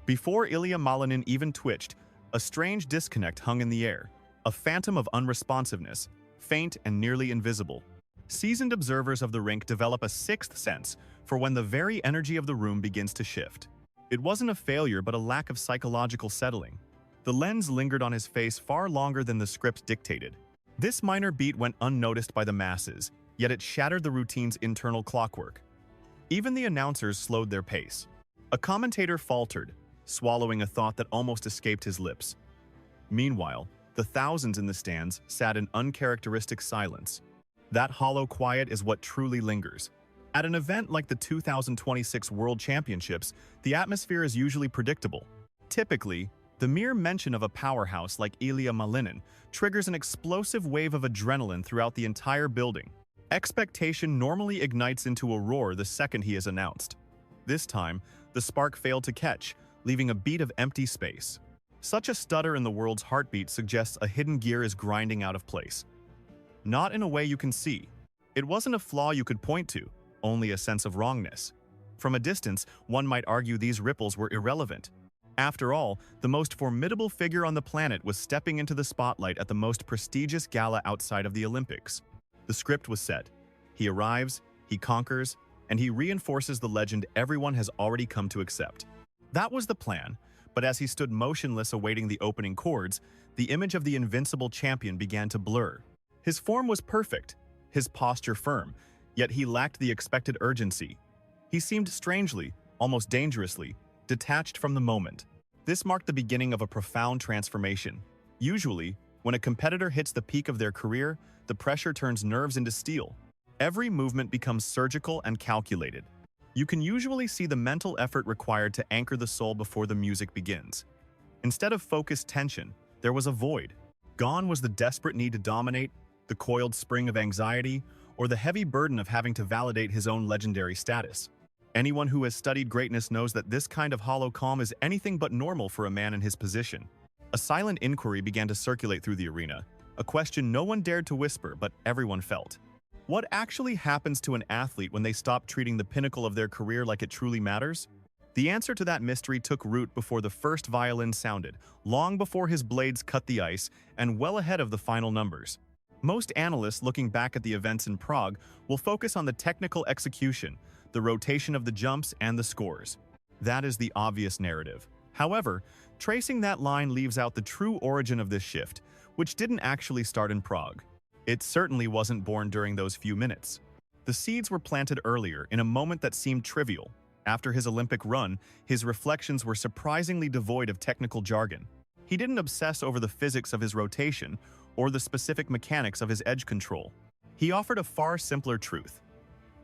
Before Ilia Malinin even twitched, a strange disconnect hung in the air, a phantom of unresponsiveness, faint and nearly invisible. Seasoned observers of the rink develop a sixth sense for when the very energy of the room begins to shift. It wasn't a failure but a lack of psychological settling. The lens lingered on his face far longer than the script dictated. This minor beat went unnoticed by the masses, yet it shattered the routine's internal clockwork. Even the announcers slowed their pace. A commentator faltered, swallowing a thought that almost escaped his lips. Meanwhile, the thousands in the stands sat in uncharacteristic silence. That hollow quiet is what truly lingers. At an event like the 2026 World Championships, the atmosphere is usually predictable. Typically, the mere mention of a powerhouse like Ilia Malinin triggers an explosive wave of adrenaline throughout the entire building. Expectation normally ignites into a roar the second he is announced. This time, the spark failed to catch, leaving a beat of empty space. Such a stutter in the world's heartbeat suggests a hidden gear is grinding out of place. Not in a way you can see. It wasn't a flaw you could point to, only a sense of wrongness. From a distance, one might argue these ripples were irrelevant. After all, the most formidable figure on the planet was stepping into the spotlight at the most prestigious gala outside of the Olympics. The script was set. He arrives, he conquers, and he reinforces the legend everyone has already come to accept. That was the plan, but as he stood motionless awaiting the opening chords, the image of the invincible champion began to blur. His form was perfect, his posture firm, yet he lacked the expected urgency. He seemed strangely, almost dangerously, detached from the moment. This marked the beginning of a profound transformation. Usually, when a competitor hits the peak of their career, the pressure turns nerves into steel. Every movement becomes surgical and calculated. You can usually see the mental effort required to anchor the soul before the music begins. Instead of focused tension, there was a void. Gone was the desperate need to dominate, the coiled spring of anxiety, or the heavy burden of having to validate his own legendary status. Anyone who has studied greatness knows that this kind of hollow calm is anything but normal for a man in his position. A silent inquiry began to circulate through the arena, a question no one dared to whisper but everyone felt. What actually happens to an athlete when they stop treating the pinnacle of their career like it truly matters? The answer to that mystery took root before the first violin sounded, long before his blades cut the ice, and well ahead of the final numbers. Most analysts looking back at the events in Prague will focus on the technical execution, the rotation of the jumps, and the scores. That is the obvious narrative. However, tracing that line leaves out the true origin of this shift, which didn't actually start in Prague. It certainly wasn't born during those few minutes. The seeds were planted earlier, in a moment that seemed trivial. After his Olympic run, his reflections were surprisingly devoid of technical jargon. He didn't obsess over the physics of his rotation or the specific mechanics of his edge control. He offered a far simpler truth.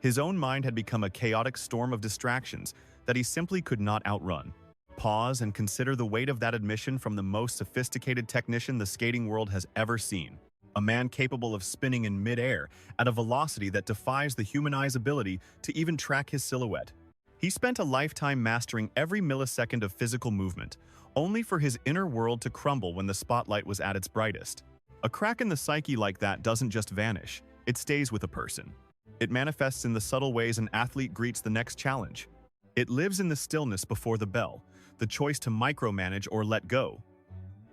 His own mind had become a chaotic storm of distractions that he simply could not outrun. Pause and consider the weight of that admission from the most sophisticated technician the skating world has ever seen. A man capable of spinning in mid-air at a velocity that defies the human eye's ability to even track his silhouette. He spent a lifetime mastering every millisecond of physical movement, only for his inner world to crumble when the spotlight was at its brightest. A crack in the psyche like that doesn't just vanish, it stays with a person. It manifests in the subtle ways an athlete greets the next challenge. It lives in the stillness before the bell, the choice to micromanage or let go.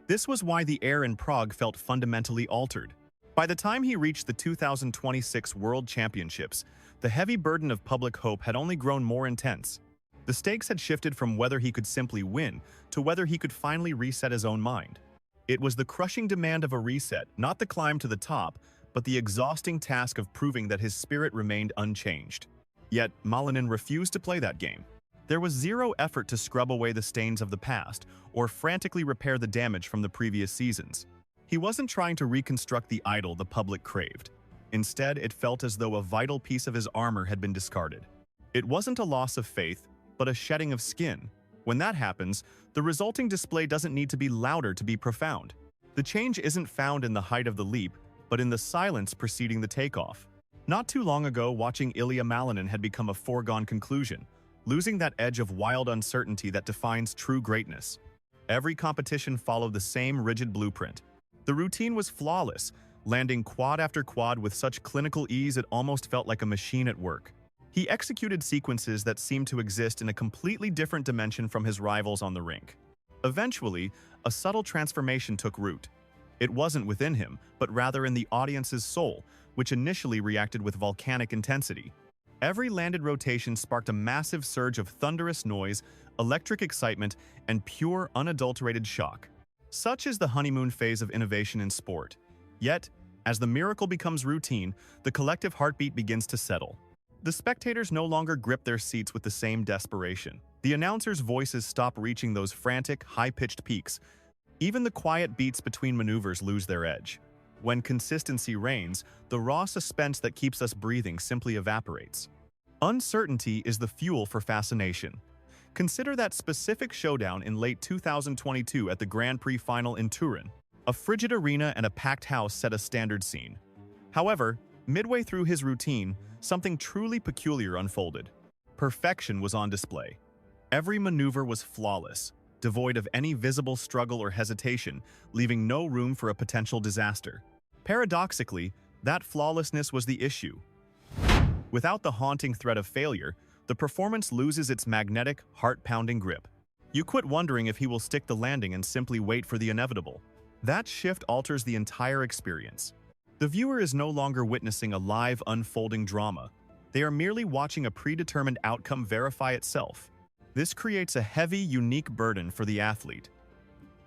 This was why the air in Prague felt fundamentally altered. By the time he reached the 2026 World Championships, the heavy burden of public hope had only grown more intense. The stakes had shifted from whether he could simply win to whether he could finally reset his own mind. It was the crushing demand of a reset, not the climb to the top, but the exhausting task of proving that his spirit remained unchanged. Yet, Malinin refused to play that game. There was zero effort to scrub away the stains of the past or frantically repair the damage from the previous seasons. He wasn't trying to reconstruct the idol the public craved. Instead, it felt as though a vital piece of his armor had been discarded. It wasn't a loss of faith, but a shedding of skin. When that happens, the resulting display doesn't need to be louder to be profound. The change isn't found in the height of the leap, but in the silence preceding the takeoff. Not too long ago, watching Ilia Malinin had become a foregone conclusion, losing that edge of wild uncertainty that defines true greatness. Every competition followed the same rigid blueprint. The routine was flawless, landing quad after quad with such clinical ease it almost felt like a machine at work. He executed sequences that seemed to exist in a completely different dimension from his rivals on the rink. Eventually, a subtle transformation took root. It wasn't within him, but rather in the audience's soul, which initially reacted with volcanic intensity. Every landed rotation sparked a massive surge of thunderous noise, electric excitement, and pure, unadulterated shock. Such is the honeymoon phase of innovation in sport. Yet, as the miracle becomes routine, the collective heartbeat begins to settle. The spectators no longer grip their seats with the same desperation. The announcers' voices stop reaching those frantic, high-pitched peaks. Even the quiet beats between maneuvers lose their edge. When consistency reigns, the raw suspense that keeps us breathing simply evaporates. Uncertainty is the fuel for fascination. Consider that specific showdown in late 2022 at the Grand Prix final in Turin. A frigid arena and a packed house set a standard scene. However, midway through his routine, something truly peculiar unfolded. Perfection was on display. Every maneuver was flawless, devoid of any visible struggle or hesitation, leaving no room for a potential disaster. Paradoxically, that flawlessness was the issue. Without the haunting threat of failure, the performance loses its magnetic, heart-pounding grip. You quit wondering if he will stick the landing and simply wait for the inevitable. That shift alters the entire experience. The viewer is no longer witnessing a live, unfolding drama. They are merely watching a predetermined outcome verify itself. This creates a heavy, unique burden for the athlete.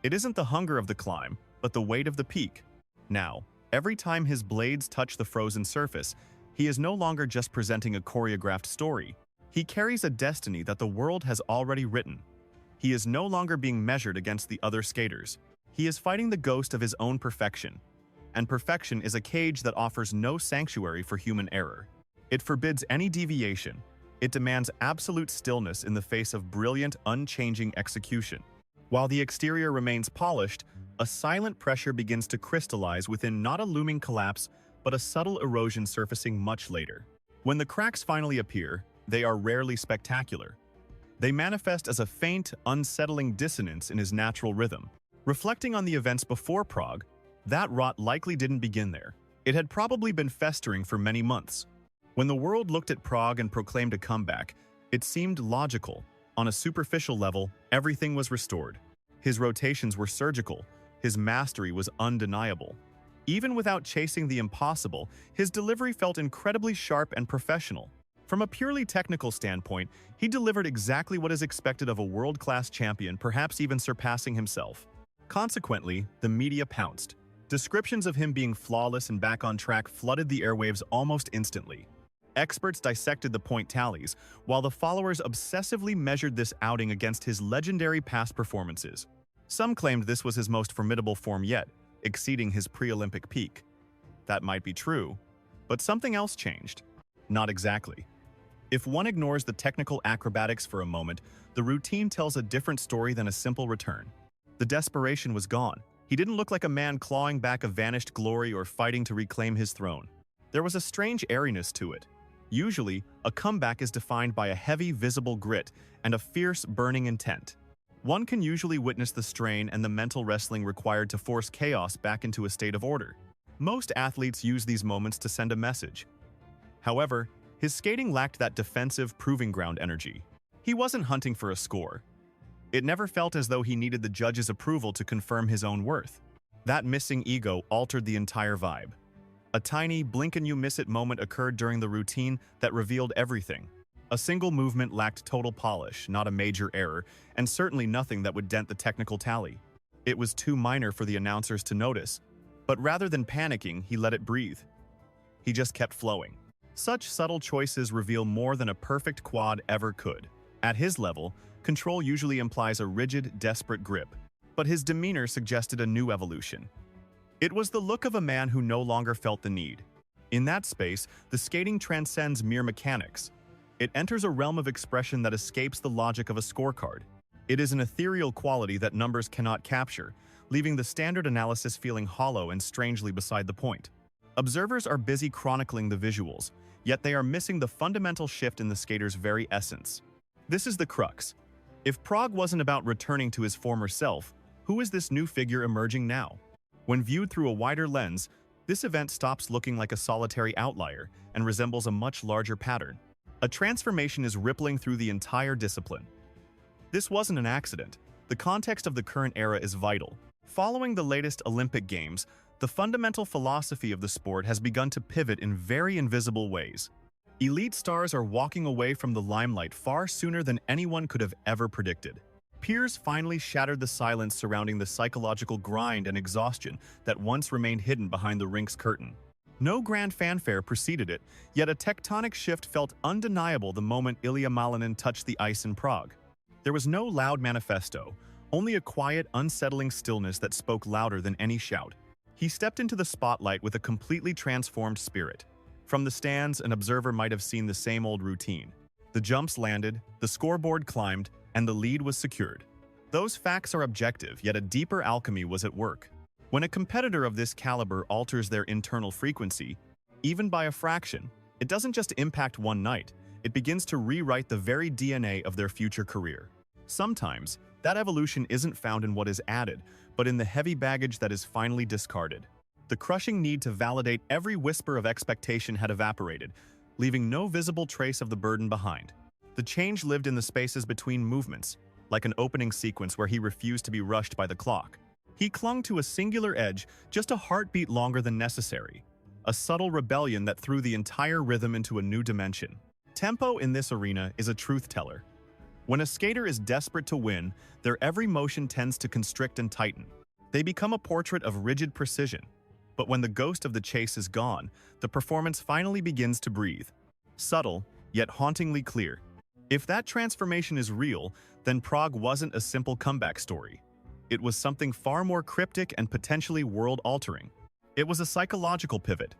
It isn't the hunger of the climb, but the weight of the peak. Now, every time his blades touch the frozen surface, he is no longer just presenting a choreographed story. He carries a destiny that the world has already written. He is no longer being measured against the other skaters. He is fighting the ghost of his own perfection. And perfection is a cage that offers no sanctuary for human error. It forbids any deviation. It demands absolute stillness in the face of brilliant, unchanging execution. While the exterior remains polished, a silent pressure begins to crystallize within not a looming collapse, but a subtle erosion surfacing much later. When the cracks finally appear, they are rarely spectacular. They manifest as a faint, unsettling dissonance in his natural rhythm. Reflecting on the events before Prague, that rot likely didn't begin there. It had probably been festering for many months. When the world looked at Prague and proclaimed a comeback, it seemed logical. On a superficial level, everything was restored. His rotations were surgical. His mastery was undeniable. Even without chasing the impossible, his delivery felt incredibly sharp and professional. From a purely technical standpoint, he delivered exactly what is expected of a world-class champion, perhaps even surpassing himself. Consequently, the media pounced. Descriptions of him being flawless and back on track flooded the airwaves almost instantly. Experts dissected the point tallies, while the followers obsessively measured this outing against his legendary past performances. Some claimed this was his most formidable form yet, exceeding his pre-Olympic peak. That might be true, but something else changed. Not exactly. If one ignores the technical acrobatics for a moment, the routine tells a different story than a simple return. The desperation was gone. He didn't look like a man clawing back a vanished glory or fighting to reclaim his throne. There was a strange airiness to it. Usually, a comeback is defined by a heavy, visible grit and a fierce, burning intent. One can usually witness the strain and the mental wrestling required to force chaos back into a state of order. Most athletes use these moments to send a message. However, his skating lacked that defensive, proving ground energy. He wasn't hunting for a score. It never felt as though he needed the judge's approval to confirm his own worth. That missing ego altered the entire vibe. A tiny blink-and-you-miss-it moment occurred during the routine that revealed everything. A single movement lacked total polish, not a major error, and certainly nothing that would dent the technical tally. It was too minor for the announcers to notice, but rather than panicking, he let it breathe. He just kept flowing. Such subtle choices reveal more than a perfect quad ever could. At his level, control usually implies a rigid, desperate grip, but his demeanor suggested a new evolution. It was the look of a man who no longer felt the need. In that space, the skating transcends mere mechanics. It enters a realm of expression that escapes the logic of a scorecard. It is an ethereal quality that numbers cannot capture, leaving the standard analysis feeling hollow and strangely beside the point. Observers are busy chronicling the visuals, yet they are missing the fundamental shift in the skater's very essence. This is the crux. If Prague wasn't about returning to his former self, who is this new figure emerging now? When viewed through a wider lens, this event stops looking like a solitary outlier and resembles a much larger pattern. A transformation is rippling through the entire discipline. This wasn't an accident. The context of the current era is vital. Following the latest Olympic Games, the fundamental philosophy of the sport has begun to pivot in very invisible ways. Elite stars are walking away from the limelight far sooner than anyone could have ever predicted. Peers finally shattered the silence surrounding the psychological grind and exhaustion that once remained hidden behind the rink's curtain. No grand fanfare preceded it, yet a tectonic shift felt undeniable the moment Ilia Malinin touched the ice in Prague. There was no loud manifesto, only a quiet, unsettling stillness that spoke louder than any shout. He stepped into the spotlight with a completely transformed spirit. From the stands, an observer might have seen the same old routine. The jumps landed, the scoreboard climbed, and the lead was secured. Those facts are objective, yet a deeper alchemy was at work. When a competitor of this caliber alters their internal frequency, even by a fraction, it doesn't just impact one night, it begins to rewrite the very DNA of their future career. Sometimes, that evolution isn't found in what is added, but in the heavy baggage that is finally discarded. The crushing need to validate every whisper of expectation had evaporated, leaving no visible trace of the burden behind. The change lived in the spaces between movements, like an opening sequence where he refused to be rushed by the clock. He clung to a singular edge, just a heartbeat longer than necessary. A subtle rebellion that threw the entire rhythm into a new dimension. Tempo in this arena is a truth teller. When a skater is desperate to win, their every motion tends to constrict and tighten. They become a portrait of rigid precision. But when the ghost of the chase is gone, the performance finally begins to breathe. Subtle, yet hauntingly clear. If that transformation is real, then Prague wasn't a simple comeback story. It was something far more cryptic and potentially world-altering. It was a psychological pivot.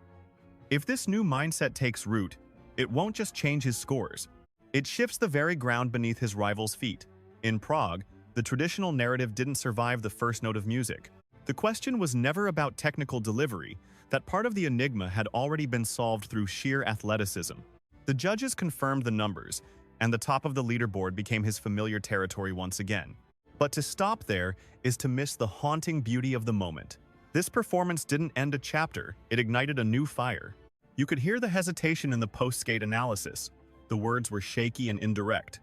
If this new mindset takes root, it won't just change his scores. It shifts the very ground beneath his rivals' feet. In Prague, the traditional narrative didn't survive the first note of music. The question was never about technical delivery. That part of the enigma had already been solved through sheer athleticism. The judges confirmed the numbers, and the top of the leaderboard became his familiar territory once again. But to stop there is to miss the haunting beauty of the moment. This performance didn't end a chapter, it ignited a new fire. You could hear the hesitation in the post-skate analysis. The words were shaky and indirect.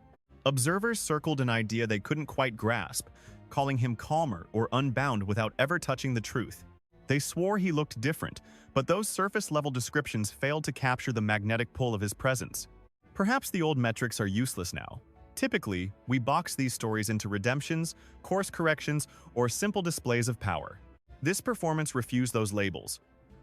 Observers circled an idea they couldn't quite grasp, calling him calmer or unbound without ever touching the truth. They swore he looked different, but those surface-level descriptions failed to capture the magnetic pull of his presence. Perhaps the old metrics are useless now. Typically, we box these stories into redemptions, course corrections, or simple displays of power. This performance refused those labels.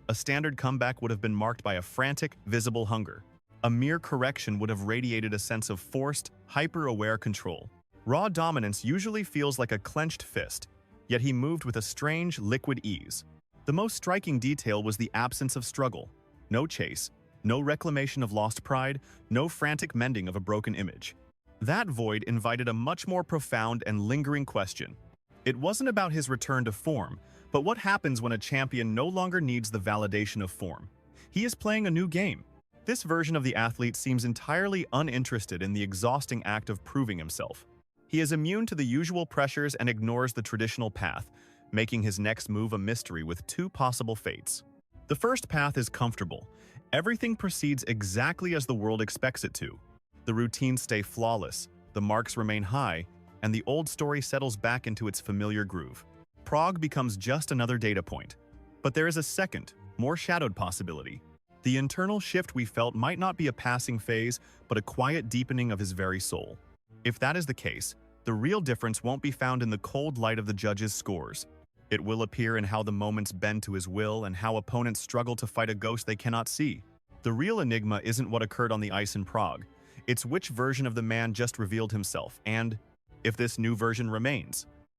A standard comeback would have been marked by a frantic, visible hunger. A mere correction would have radiated a sense of forced, hyper-aware control. Raw dominance usually feels like a clenched fist, yet he moved with a strange, liquid ease. The most striking detail was the absence of struggle. No chase, no reclamation of lost pride, no frantic mending of a broken image. That void invited a much more profound and lingering question. It wasn't about his return to form, but what happens when a champion no longer needs the validation of form? He is playing a new game. This version of the athlete seems entirely uninterested in the exhausting act of proving himself. He is immune to the usual pressures and ignores the traditional path, making his next move a mystery with two possible fates. The first path is comfortable. Everything proceeds exactly as the world expects it to. The routines stay flawless, the marks remain high, and the old story settles back into its familiar groove. Prague becomes just another data point. But there is a second, more shadowed possibility. The internal shift we felt might not be a passing phase, but a quiet deepening of his very soul. If that is the case, the real difference won't be found in the cold light of the judges' scores. It will appear in how the moments bend to his will and how opponents struggle to fight a ghost they cannot see. The real enigma isn't what occurred on the ice in Prague. It's which version of the man just revealed himself, and if this new version remains.